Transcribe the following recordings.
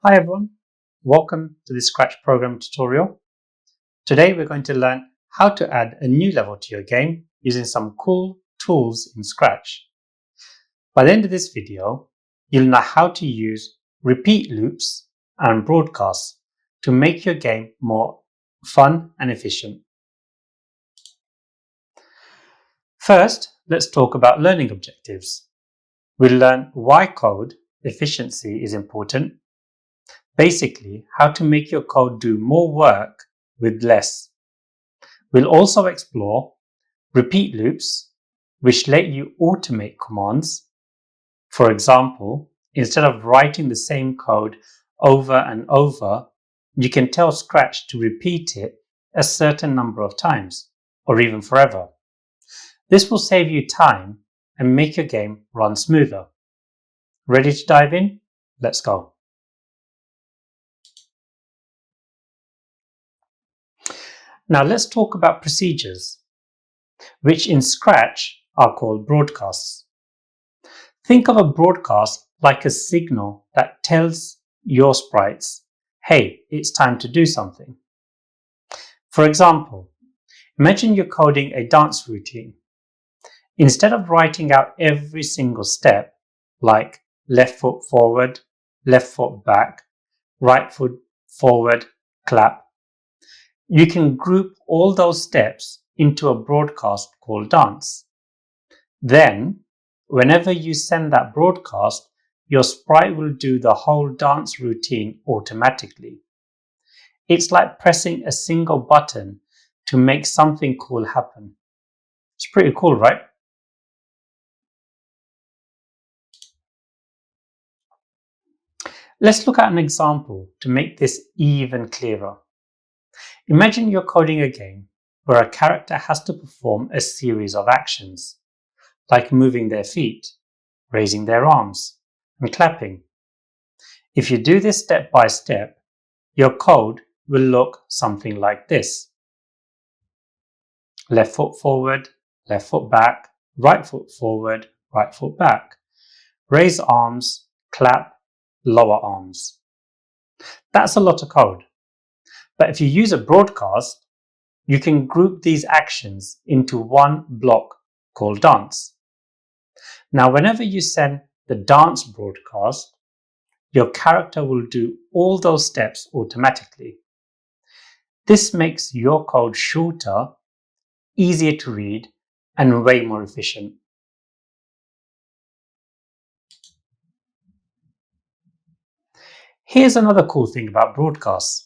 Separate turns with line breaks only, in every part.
Hi everyone, welcome to this Scratch program tutorial. Today we're going to learn how to add a new level to your game using some cool tools in Scratch. By the end of this video, you'll know how to use repeat loops and broadcasts to make your game more fun and efficient. First, let's talk about learning objectives. We'll learn why code efficiency is important. Basically, how to make your code do more work with less. We'll also explore repeat loops, which let you automate commands. For example, instead of writing the same code over and over, you can tell Scratch to repeat it a certain number of times, or even forever. This will save you time and make your game run smoother. Ready to dive in? Let's go. Now let's talk about procedures, which in Scratch are called broadcasts. Think of a broadcast like a signal that tells your sprites, hey, it's time to do something. For example, imagine you're coding a dance routine. Instead of writing out every single step, like left foot forward, left foot back, right foot forward, clap, you can group all those steps into a broadcast called dance. Then, whenever you send that broadcast, your sprite will do the whole dance routine automatically. It's like pressing a single button to make something cool happen. It's pretty cool, right? Let's look at an example to make this even clearer. Imagine you're coding a game where a character has to perform a series of actions, like moving their feet, raising their arms, and clapping. If you do this step by step, your code will look something like this. Left foot forward, left foot back, right foot forward, right foot back. Raise arms, clap, lower arms. That's a lot of code. But if you use a broadcast, you can group these actions into one block called dance. Now, whenever you send the dance broadcast, your character will do all those steps automatically. This makes your code shorter, easier to read, and way more efficient. Here's another cool thing about broadcasts.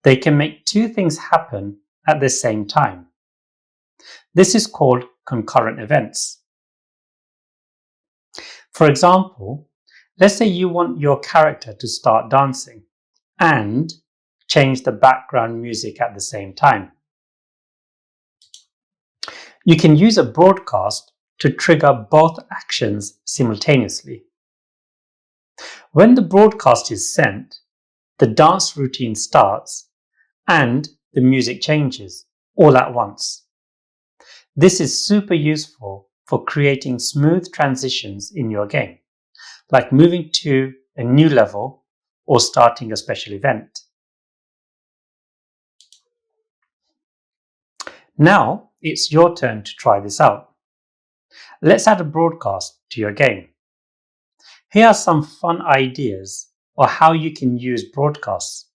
They can make two things happen at the same time. This is called concurrent events. For example, let's say you want your character to start dancing and change the background music at the same time. You can use a broadcast to trigger both actions simultaneously. When the broadcast is sent, the dance routine starts and the music changes all at once. This is super useful for creating smooth transitions in your game, like moving to a new level or starting a special event. Now it's your turn to try this out. Let's add a broadcast to your game. Here are some fun ideas on how you can use broadcasts.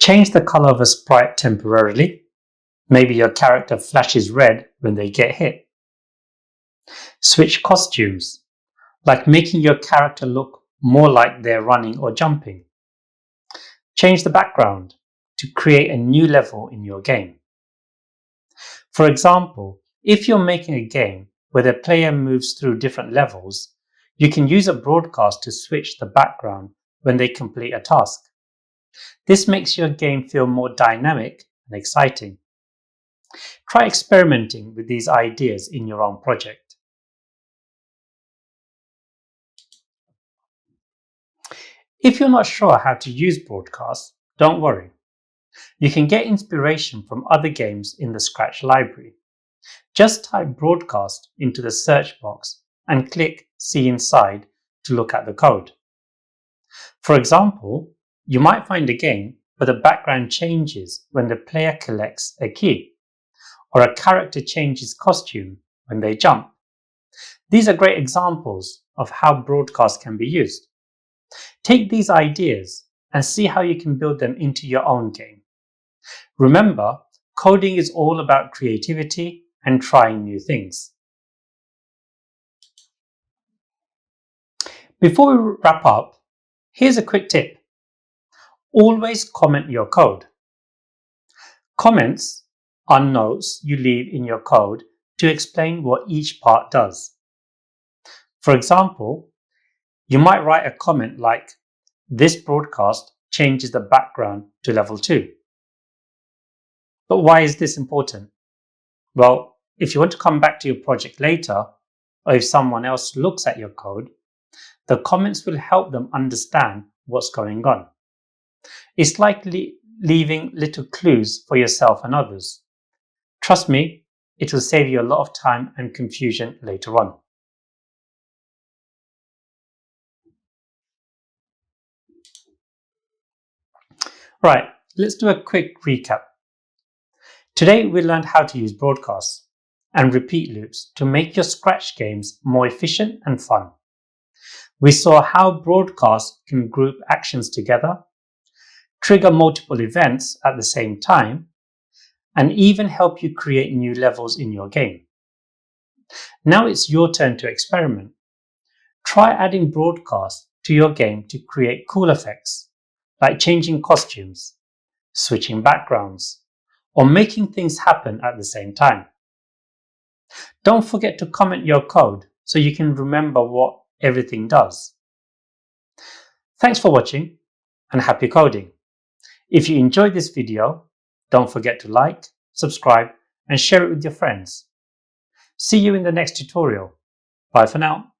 Change the color of a sprite temporarily. Maybe your character flashes red when they get hit. Switch costumes, like making your character look more like they're running or jumping. Change the background to create a new level in your game. For example, if you're making a game where the player moves through different levels, you can use a broadcast to switch the background when they complete a task. This makes your game feel more dynamic and exciting. Try experimenting with these ideas in your own project. If you're not sure how to use broadcasts, don't worry. You can get inspiration from other games in the Scratch library. Just type broadcast into the search box and click see inside to look at the code. For example, you might find a game where the background changes when the player collects a key, or a character changes costume when they jump. These are great examples of how broadcasts can be used. Take these ideas and see how you can build them into your own game. Remember, coding is all about creativity and trying new things. Before we wrap up, here's a quick tip. Always comment your code. Comments are notes you leave in your code to explain what each part does. For example, you might write a comment like, "This broadcast changes the background to level 2. But why is this important? Well, if you want to come back to your project later, or if someone else looks at your code, the comments will help them understand what's going on. It's like leaving little clues for yourself and others. Trust me, it will save you a lot of time and confusion later on. Right, let's do a quick recap. Today we learned how to use broadcasts and repeat loops to make your Scratch games more efficient and fun. We saw how broadcasts can group actions together, trigger multiple events at the same time, and even help you create new levels in your game. Now it's your turn to experiment. Try adding broadcasts to your game to create cool effects, like changing costumes, switching backgrounds, or making things happen at the same time. Don't forget to comment your code so you can remember what everything does. Thanks for watching and happy coding. If you enjoyed this video, don't forget to like, subscribe, and share it with your friends. See you in the next tutorial. Bye for now.